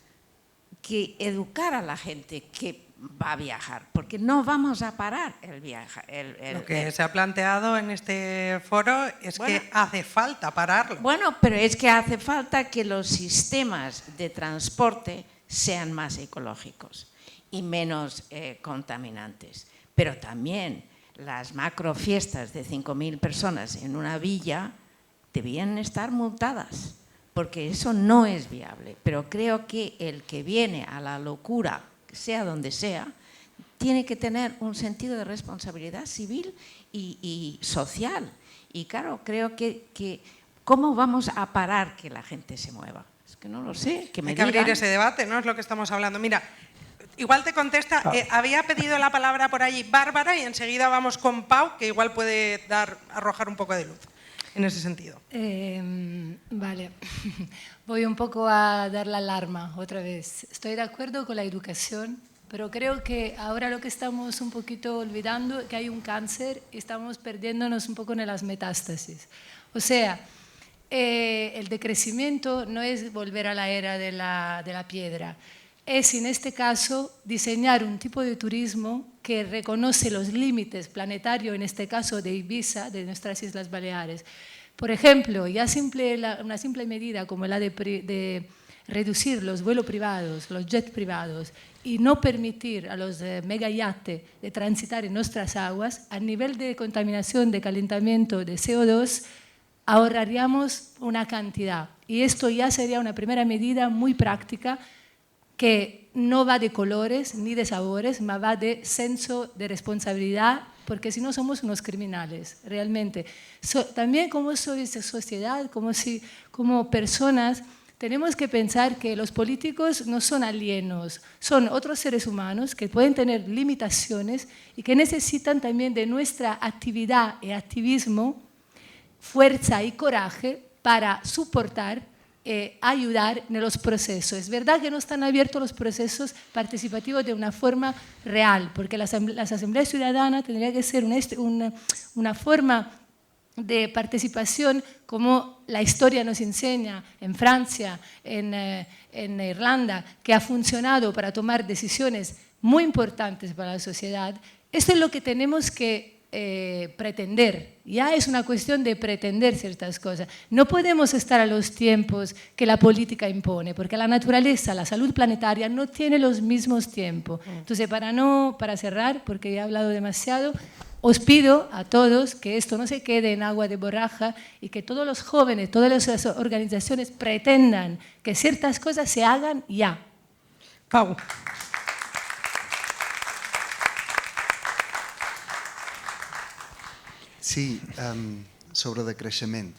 que educar a la gente que va a viajar, porque no vamos a parar el viaje. Lo que se ha planteado en este foro es que hace falta pararlo. Bueno, pero es que hace falta que los sistemas de transporte sean más ecológicos y menos contaminantes. Pero también las macrofiestas de 5.000 personas en una villa debían estar multadas, porque eso no es viable. Pero creo que el que viene a la locura, sea donde sea, tiene que tener un sentido de responsabilidad civil y social. Y claro, creo que ¿cómo vamos a parar que la gente se mueva? Es que no lo sé. Hay que abrir ese debate, ¿no? Es lo que estamos hablando. Mira, igual te contesta, había pedido la palabra por allí Bárbara y enseguida vamos con Pau, que igual puede arrojar un poco de luz en ese sentido. Vale, voy un poco a dar la alarma otra vez. Estoy de acuerdo con la educación, pero creo que ahora lo que estamos un poquito olvidando es que hay un cáncer y estamos perdiéndonos un poco en las metástasis. O sea, el decrecimiento no es volver a la era de la piedra, es en este caso diseñar un tipo de turismo que reconoce los límites planetarios, en este caso de Ibiza, de nuestras Islas Baleares. Por ejemplo, ya una simple medida como la de reducir los vuelos privados, los jets privados, y no permitir a los megayates de transitar en nuestras aguas, a nivel de contaminación, de calentamiento, de CO2, ahorraríamos una cantidad. Y esto ya sería una primera medida muy práctica que no va de colores ni de sabores, más va de senso de responsabilidad, porque si no somos unos criminales, realmente. También como sociedad, como personas, tenemos que pensar que los políticos no son alienos, son otros seres humanos que pueden tener limitaciones y que necesitan también de nuestra actividad y activismo, fuerza y coraje para soportar, ayudar en los procesos. Es verdad que no están abiertos los procesos participativos de una forma real, porque las asambleas ciudadanas tendría que ser una forma de participación como la historia nos enseña en Francia, en Irlanda, que ha funcionado para tomar decisiones muy importantes para la sociedad. Esto es lo que tenemos que pretender. Ya es una cuestión de pretender ciertas cosas. No podemos estar a los tiempos que la política impone, porque la naturaleza, la salud planetaria no tiene los mismos tiempos. Entonces, para cerrar, porque he hablado demasiado, os pido a todos que esto no se quede en agua de borraja y que todos los jóvenes, todas las organizaciones pretendan que ciertas cosas se hagan ya. Pau. Sí, sobre decreixement.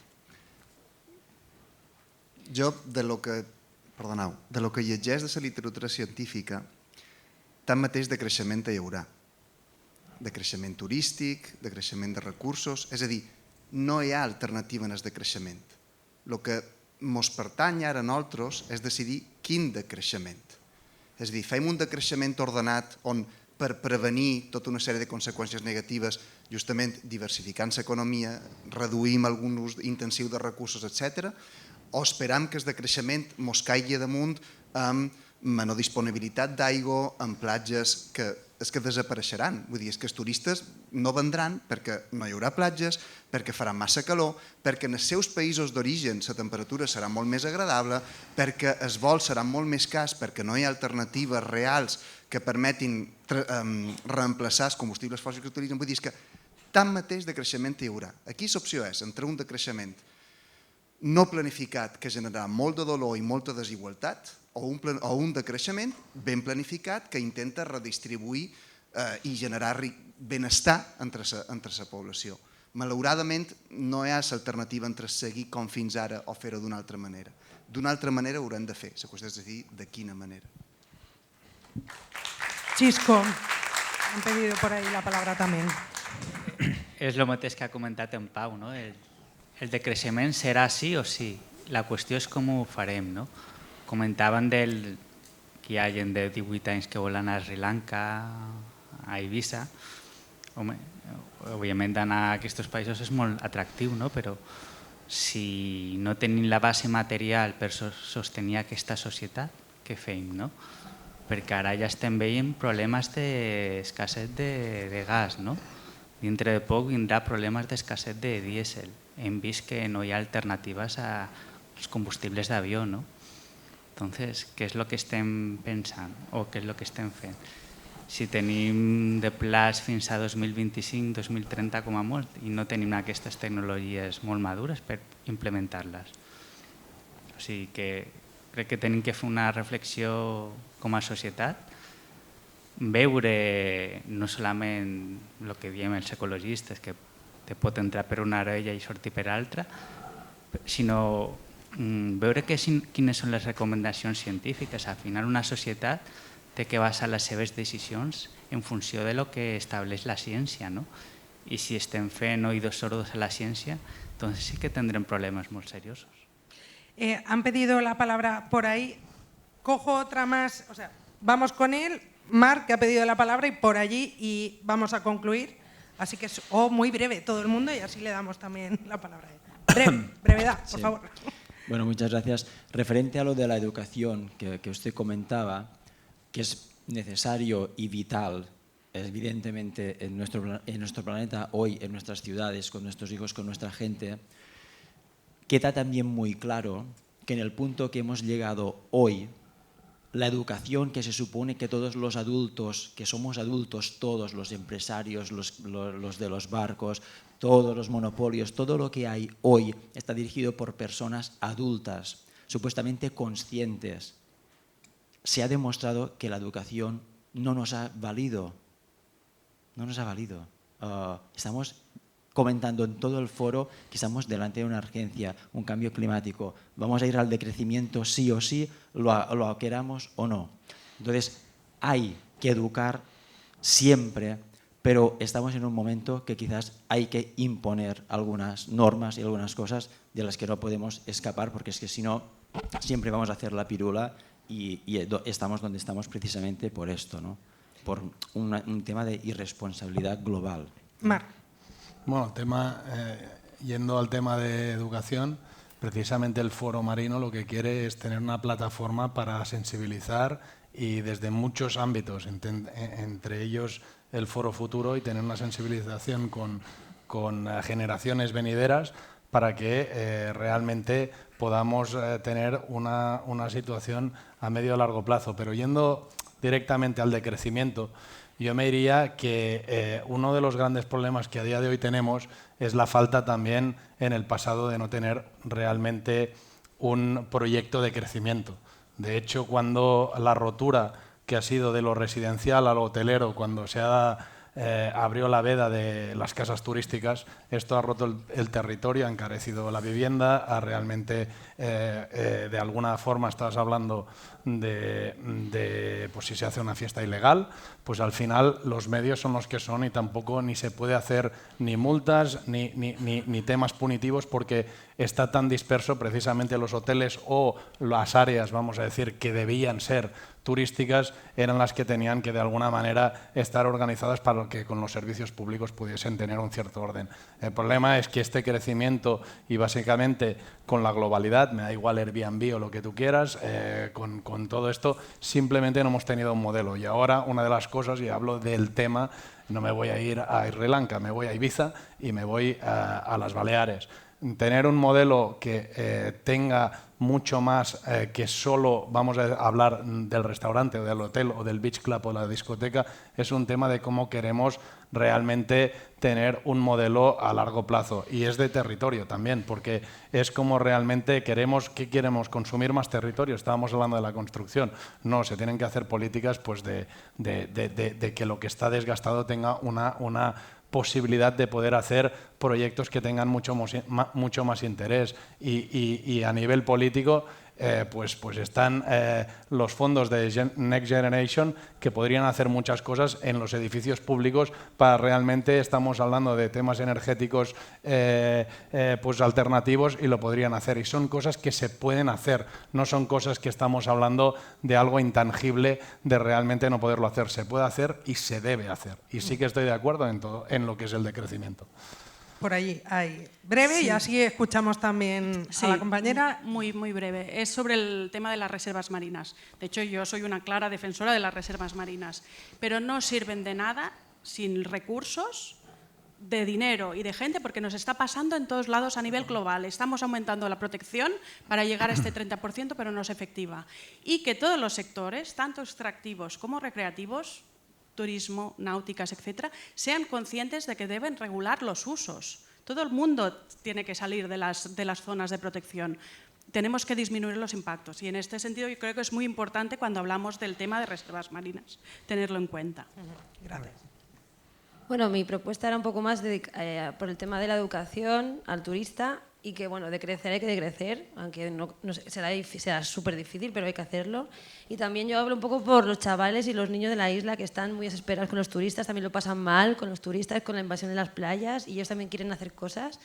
Jo, de lo que llegeix de la literatura científica, tanmateix de creixement hi haurà. De creixement turístic, de creixement de recursos, és a dir, no hi ha alternativa en el decreixement. El que ens pertany ara a nosaltres és decidir quin decreixement. És a dir, fem un decreixement ordenat on per prevenir tota una sèrie de conseqüències negatives, justament diversificant l'economia, reduïm algun ús intensiu de recursos, etc., o esperam que el decreixement ens caigui damunt amb menor disponibilitat d'aigua, amb platges que desapareixeran. Vull dir, és que els turistes no vendran perquè no hi haurà platges, perquè farà massa calor, perquè en els seus països d'origen la temperatura serà molt més agradable, perquè els vols seran molt més cars, perquè no hi ha alternatives reals que permetin reemplaçar els combustibles fòssils que utilitzen. Vull dir, és que tanmateix de creixement hi haurà. Aquí l'opció és entre un decreixement no planificat que generarà molt de dolor i molta desigualtat o un decreixement ben planificat que intenta redistribuir i generar benestar entre la població. Malauradament no hi ha l'alternativa entre seguir com fins ara o fer-ho d'una altra manera. D'una altra manera ho haurem de fer. La qüestió és decidir de quina manera. Chisco, han pedido por ahí la palabra también. És el mateix que ha comentat en Pau, no? El decreixement serà sí o sí. La qüestió és com ho farem, no? Comentaven que hi ha gent de 18 anys que vol anar a Sri Lanka, a Ibiza. Òbviament anar a aquests països és molt atractiu, no? Però si no tenim la base material per sostenir aquesta societat, què fem, no? Perquè ara ja estem veient problemes d'escasset de gas, no? Dintre de poc vindrà problemes d'escasset de dièsel. Hem vist que no hi ha alternatives als combustibles d'avió, no? Entonces, què és el que estem pensant o què és el que estem fent? Si tenim de plaç fins a 2025-2030 com a molt i no tenim aquestes tecnologies molt madures per implementar-les. O sigui que crec que tenim que fer una reflexió com a societat, veure no solament el que diem els ecologistes, que te pot entrar per una orella i sortir per altra, sinó veure quines són les recomanacions científiques. Al final una societat té que basar les seves decisions en funció de lo que estableix la ciència, no? I si estem fent oídos sordos a la ciència, entonces sí que tendrem problemes molt seriosos. Han pedido la palabra por ahí. Cojo otra más, o sea, vamos con él. Marc, que ha pedido la palabra, y por allí, y vamos a concluir. Así que es muy breve todo el mundo, y así le damos también la palabra a él. Brevedad, por Sí. favor. Bueno, muchas gracias. Referente a lo de la educación que usted comentaba, que es necesario y vital, evidentemente, en nuestro planeta hoy, en nuestras ciudades, con nuestros hijos, con nuestra gente, queda también muy claro que en el punto que hemos llegado hoy, la educación que se supone que todos los adultos, que somos adultos todos, los empresarios, los de los barcos, todos los monopolios, todo lo que hay hoy está dirigido por personas adultas, supuestamente conscientes. Se ha demostrado que la educación no nos ha valido. No nos ha valido. Estamos comentando en todo el foro que estamos delante de una urgencia, un cambio climático. Vamos a ir al decrecimiento sí o sí, lo queramos o no. Entonces, hay que educar siempre, pero estamos en un momento que quizás hay que imponer algunas normas y algunas cosas de las que no podemos escapar, porque es que si no, siempre vamos a hacer la pirula y estamos donde estamos precisamente por esto, ¿no? Por un tema de irresponsabilidad global. Marc. Bueno, yendo al tema de educación, precisamente el Foro Marino lo que quiere es tener una plataforma para sensibilizar y desde muchos ámbitos, entre ellos el Foro Futuro, y tener una sensibilización con generaciones venideras para que realmente podamos tener una situación a medio y largo plazo. Pero yendo directamente al decrecimiento, yo me diría que uno de los grandes problemas que a día de hoy tenemos es la falta también en el pasado de no tener realmente un proyecto de crecimiento. De hecho, cuando la rotura que ha sido de lo residencial a lo hotelero, cuando se abrió la veda de las casas turísticas, esto ha roto el territorio, ha encarecido la vivienda, ha realmente, de alguna forma, estabas hablando de pues si se hace una fiesta ilegal, pues al final los medios son los que son y tampoco ni se puede hacer ni multas ni temas punitivos, porque está tan disperso precisamente los hoteles o las áreas, vamos a decir, que debían ser turísticas, eran las que tenían que de alguna manera estar organizadas para que con los servicios públicos pudiesen tener un cierto orden. El problema es que este crecimiento, y básicamente con la globalidad, me da igual Airbnb o lo que tú quieras, con todo esto simplemente no hemos tenido un modelo. Y ahora una de las cosas, y hablo del tema, no me voy a ir a Sri Lanka, me voy a Ibiza y me voy a las Baleares. Tener un modelo que tenga mucho más que solo vamos a hablar del restaurante o del hotel o del beach club o la discoteca, es un tema de cómo queremos realmente tener un modelo a largo plazo, y es de territorio también, porque es como realmente queremos consumir más territorio. Estábamos hablando de la construcción, no, se tienen que hacer políticas pues de que lo que está desgastado tenga una posibilidad de poder hacer proyectos que tengan mucho más interés, y a nivel político pues están los fondos de Next Generation, que podrían hacer muchas cosas en los edificios públicos para realmente, estamos hablando de temas energéticos pues alternativos, y lo podrían hacer, y son cosas que se pueden hacer, no son cosas que estamos hablando de algo intangible, de realmente no poderlo hacer. Se puede hacer y se debe hacer, y sí que estoy de acuerdo en lo que es el decrecimiento. Por allí hay breve, Sí. y así escuchamos también a la compañera. Muy breve. Es sobre el tema de las reservas marinas. De hecho, yo soy una clara defensora de las reservas marinas, pero no sirven de nada sin recursos, de dinero y de gente, porque nos está pasando en todos lados a nivel global. Estamos aumentando la protección para llegar a este 30%, pero no es efectiva. Y que todos los sectores, tanto extractivos como recreativos, turismo, náuticas, etcétera, sean conscientes de que deben regular los usos. Todo el mundo tiene que salir de las zonas de protección. Tenemos que disminuir los impactos, y en este sentido yo creo que es muy importante, cuando hablamos del tema de reservas marinas, tenerlo en cuenta. Gracias. Bueno, mi propuesta era un poco más por el tema de la educación al turista y que, bueno, de crecer hay que decrecer, aunque será súper difícil, pero hay que hacerlo. Y también yo hablo un poco por los chavales y los niños de la isla que están muy desesperados con los turistas, también lo pasan mal con los turistas, con la invasión de las playas, y ellos también quieren hacer cosas.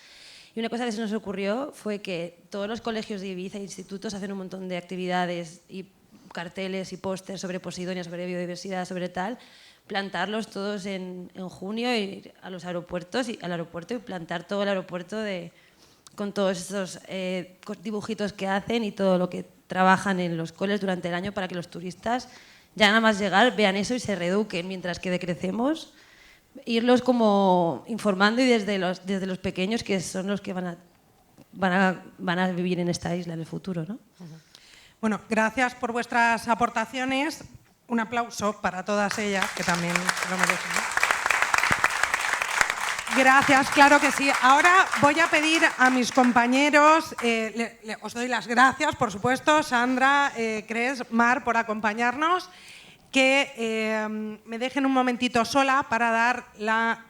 Y una cosa que se nos ocurrió fue que todos los colegios de Ibiza e institutos hacen un montón de actividades y carteles y pósters sobre Posidonia, sobre biodiversidad, sobre tal, plantarlos todos en junio, ir a los aeropuertos y al aeropuerto y plantar todo el aeropuerto con todos estos dibujitos que hacen y todo lo que trabajan en los coles durante el año para que los turistas ya nada más llegar vean eso y se reeduquen, mientras que decrecemos, irlos como informando y desde los pequeños, que son los que van a vivir en esta isla en el futuro, ¿no? Bueno, gracias por vuestras aportaciones. Un aplauso para todas ellas, que también lo merecen, ¿no? Gracias, claro que sí. Ahora voy a pedir a mis compañeros, os doy las gracias, por supuesto, Sandra, Cres, Mar, por acompañarnos, que me dejen un momentito sola para dar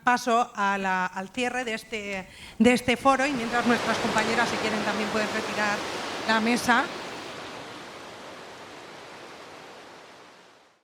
paso al cierre de este foro, y mientras nuestras compañeras, si quieren, también pueden retirar la mesa.